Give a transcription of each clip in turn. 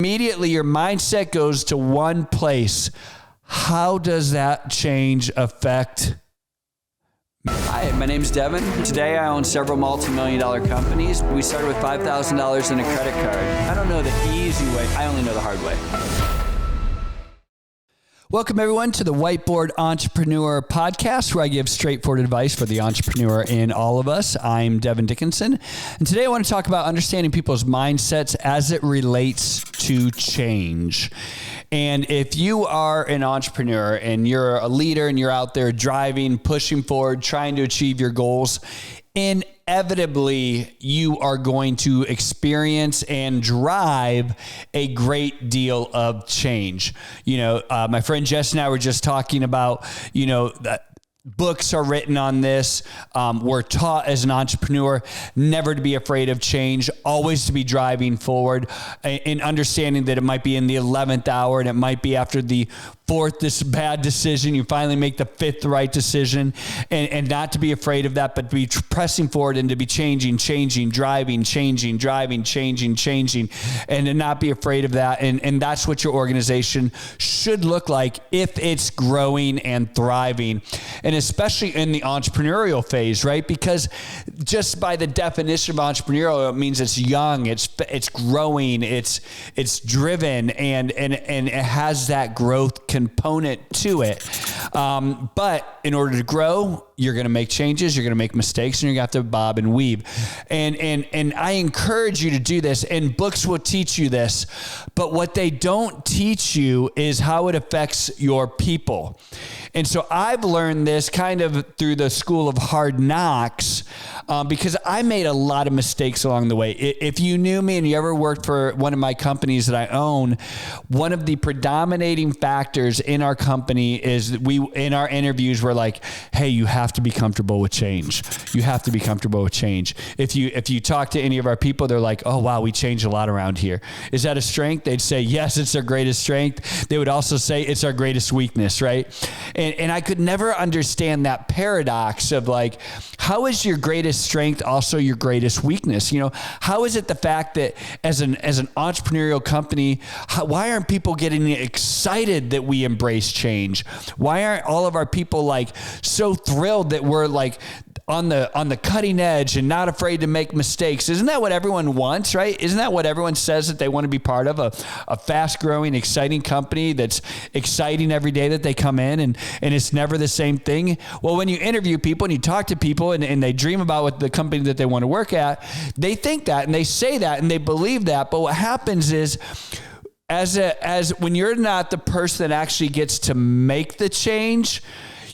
Immediately your mindset goes to one place. How does that change affect? Hi, my name's Devon. Today I own several multi-million-dollar companies. We started with $5,000 in a credit card. I don't know the easy way. I only know the hard way. Welcome, everyone, to the Whiteboard Entrepreneur Podcast, where I give straightforward advice for the entrepreneur in all of us. I'm Devon Dickinson, and today I want to talk about understanding people's mindsets as it relates to change. And if you are an entrepreneur and you're a leader and you're out there driving, pushing forward, trying to achieve your goals, inevitably you are going to experience and drive a great deal of change. My friend Jess and I were just talking about, that books are written on this. We're taught as an entrepreneur never to be afraid of change, always to be driving forward and understanding that it might be in the 11th hour and it might be after the fourth bad decision, you finally make the fifth right decision, and not to be afraid of that, but to be pressing forward and to be changing, driving, and to not be afraid of that. And that's what your organization should look like if it's growing and thriving. And especially in the entrepreneurial phase, right? Because just by the definition of entrepreneurial, it means it's young, it's growing, it's driven, and it has that growth component to it. But in order to grow, you're going to make changes, you're going to make mistakes, and you're going to have to bob and weave. And I encourage you to do this, and books will teach you this, but what they don't teach you is how it affects your people. And so I've learned this kind of through the school of hard knocks, because I made a lot of mistakes along the way. If you knew me and you ever worked for one of my companies that I own, one of the predominating factors in our company is that in our interviews, we're like, hey, you have to be comfortable with change. You have to be comfortable with change. If you talk to any of our people, they're like, oh, wow, we change a lot around here. Is that a strength? They'd say, yes, it's our greatest strength. They would also say it's our greatest weakness, right? And I could never understand that paradox of like, how is your greatest strength also your greatest weakness? How is it the fact that as an entrepreneurial company, why aren't people getting excited that we embrace change? Why aren't all of our people like so thrilled that we're like on the cutting edge and not afraid to make mistakes? Isn't that what everyone wants, right? Isn't that what everyone says that they want to be part of? A fast growing, exciting company that's exciting every day that they come in, and it's never the same thing. Well, when you interview people and you talk to people and they dream about what the company that they want to work at, they think that and they say that and they believe that. But what happens is, as when you're not the person that actually gets to make the change,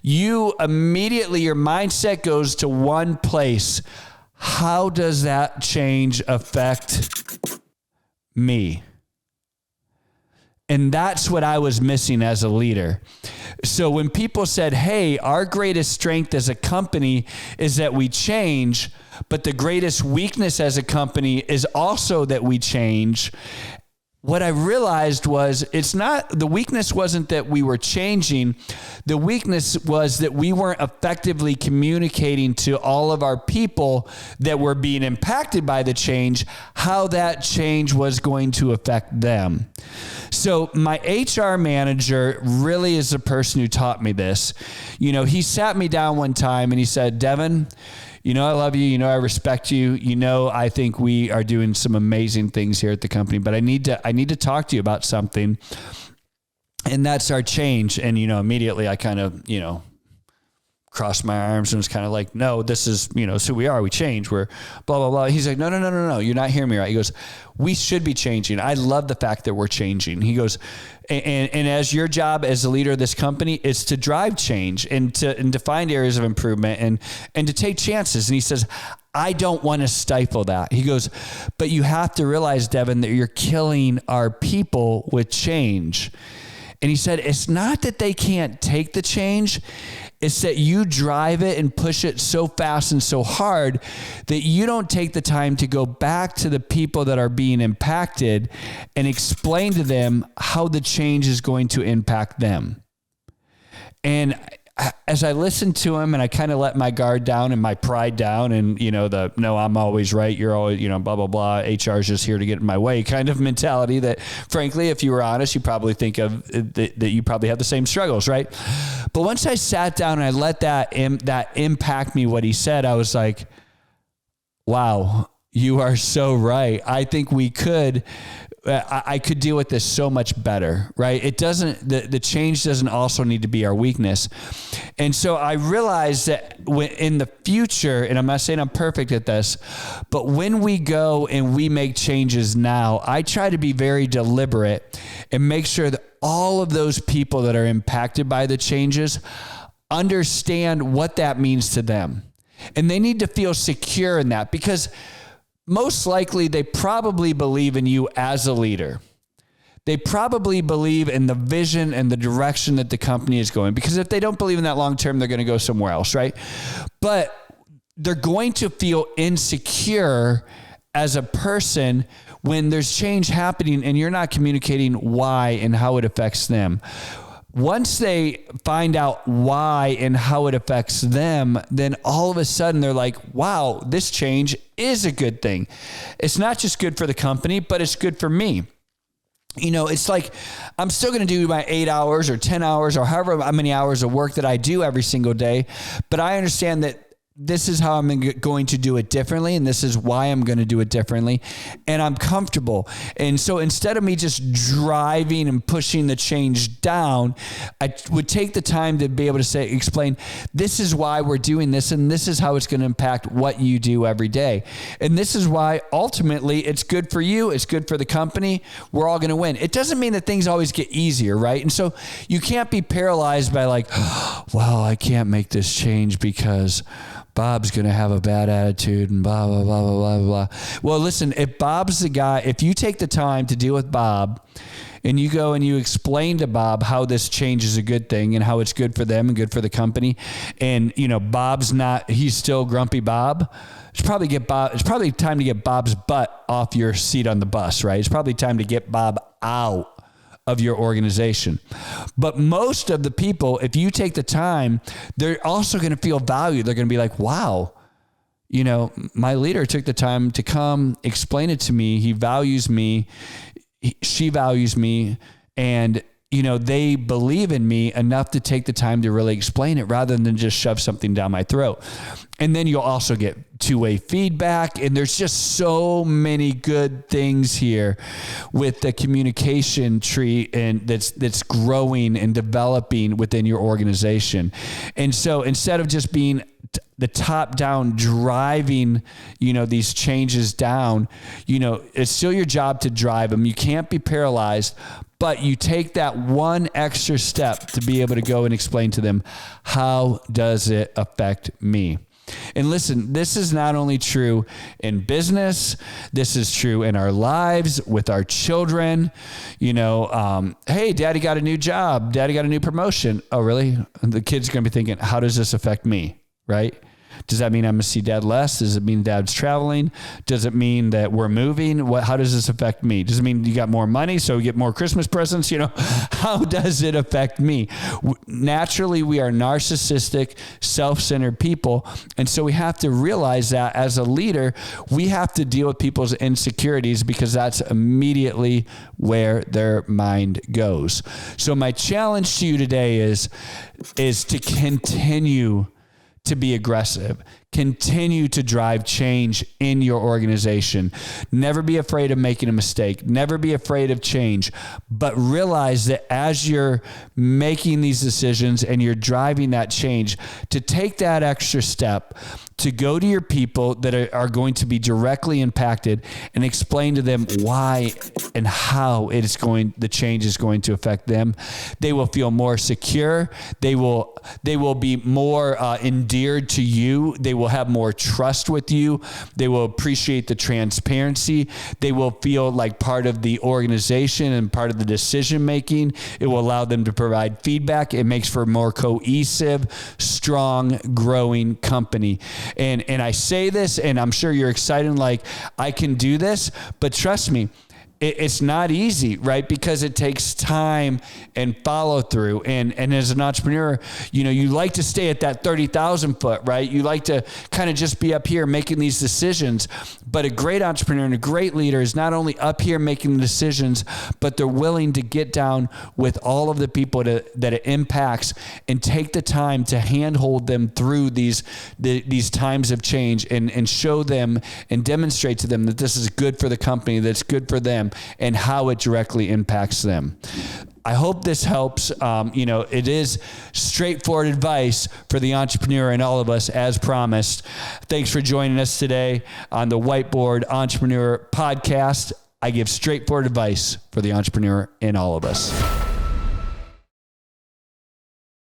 you immediately, your mindset goes to one place. How does that change affect me? And that's what I was missing as a leader. So when people said, hey, our greatest strength as a company is that we change, but the greatest weakness as a company is also that we change, what I realized was the weakness wasn't that we were changing. The weakness was that we weren't effectively communicating to all of our people that were being impacted by the change, how that change was going to affect them. So my HR manager really is the person who taught me this. He sat me down one time and he said, Devon, I love you. I respect you. I think we are doing some amazing things here at the company, but I need to talk to you about something. And that's our change. And, immediately I kind of, crossed my arms and was kind of like, no, this is, so we change. We're blah, blah, blah. He's like, no. You're not hearing me right. He goes, we should be changing. I love the fact that we're changing. He goes, and as your job as the leader of this company is to drive change and to find areas of improvement and to take chances. And he says, I don't want to stifle that. He goes, but you have to realize, Devon, that you're killing our people with change. And he said, it's not that they can't take the change. It's that you drive it and push it so fast and so hard that you don't take the time to go back to the people that are being impacted and explain to them how the change is going to impact them. And as I listened to him and I kind of let my guard down and my pride down and, no, I'm always right. You're always, blah, blah, blah. HR is just here to get in my way kind of mentality that, frankly, if you were honest, you probably think of that you probably have the same struggles, right? But once I sat down and I let that impact me, what he said, I was like, wow, you are so right. I think I could deal with this so much better, right? It doesn't, the change doesn't also need to be our weakness. And so I realized that in the future, and I'm not saying I'm perfect at this, but when we go and we make changes now, I try to be very deliberate and make sure that all of those people that are impacted by the changes understand what that means to them. And they need to feel secure in that, because most likely they probably believe in you as a leader. They probably believe in the vision and the direction that the company is going, because if they don't believe in that long term, they're going to go somewhere else, right? But they're going to feel insecure as a person when there's change happening and you're not communicating why and how it affects them. Once they find out why and how it affects them, then all of a sudden they're like, wow, this change is a good thing. It's not just good for the company, but it's good for me. It's like, I'm still going to do my 8 hours or 10 hours or however many hours of work that I do every single day. But I understand that this is how I'm going to do it differently, and this is why I'm going to do it differently, and I'm comfortable. And so instead of me just driving and pushing the change down, I would take the time to be able to explain, this is why we're doing this, and this is how it's going to impact what you do every day. And this is why ultimately it's good for you, it's good for the company, we're all going to win. It doesn't mean that things always get easier, right? And so you can't be paralyzed by like, well, I can't make this change because Bob's going to have a bad attitude and blah, blah, blah, blah, blah, blah. Well, listen, if Bob's the guy, if you take the time to deal with Bob and you go and you explain to Bob how this change is a good thing and how it's good for them and good for the company, and, Bob's not, he's still grumpy Bob, it's probably time to get Bob's butt off your seat on the bus, right? It's probably time to get Bob out of your organization. But most of the people, if you take the time, they're also going to feel valued. They're going to be like, wow, my leader took the time to come explain it to me. He values me. She values me. And, they believe in me enough to take the time to really explain it rather than just shove something down my throat. And then you'll also get two-way feedback. And there's just so many good things here with the communication tree and that's growing and developing within your organization. And so instead of just being the top down driving, these changes down, it's still your job to drive them. You can't be paralyzed, but you take that one extra step to be able to go and explain to them, how does it affect me? And listen, this is not only true in business, this is true in our lives with our children. Hey, daddy got a new job. Daddy got a new promotion. Oh, really? The kid's going to be thinking, how does this affect me? Right? Does that mean I'm going to see dad less? Does it mean dad's traveling? Does it mean that we're moving? How does this affect me? Does it mean you got more money, so you get more Christmas presents? How does it affect me? Naturally, we are narcissistic, self-centered people. And so we have to realize that as a leader, we have to deal with people's insecurities because that's immediately where their mind goes. So my challenge to you today is to continue to be aggressive. Continue to drive change in your organization. Never be afraid of making a mistake. Never be afraid of change. But realize that as you're making these decisions and you're driving that change, to take that extra step, to go to your people that are going to be directly impacted and explain to them why and how the change is going to affect them. They will feel more secure. They will be more endeared to you. They will have more trust with you. They will appreciate the transparency. They will feel like part of the organization and part of the decision making. It will allow them to provide feedback. It makes for a more cohesive, strong, growing company. And I say this, and I'm sure you're excited, like, I can do this, but trust me, it's not easy, right? Because it takes time and follow through. And as an entrepreneur, you like to stay at that 30,000 foot, right? You like to kind of just be up here making these decisions. But a great entrepreneur and a great leader is not only up here making the decisions, but they're willing to get down with all of the people that it impacts and take the time to handhold them through these times of change and show them and demonstrate to them that this is good for the company, that's good for them, and how it directly impacts them. I hope this helps. It is straightforward advice for the entrepreneur and all of us, as promised. Thanks for joining us today on the Whiteboard Entrepreneur Podcast. I give straightforward advice for the entrepreneur in all of us.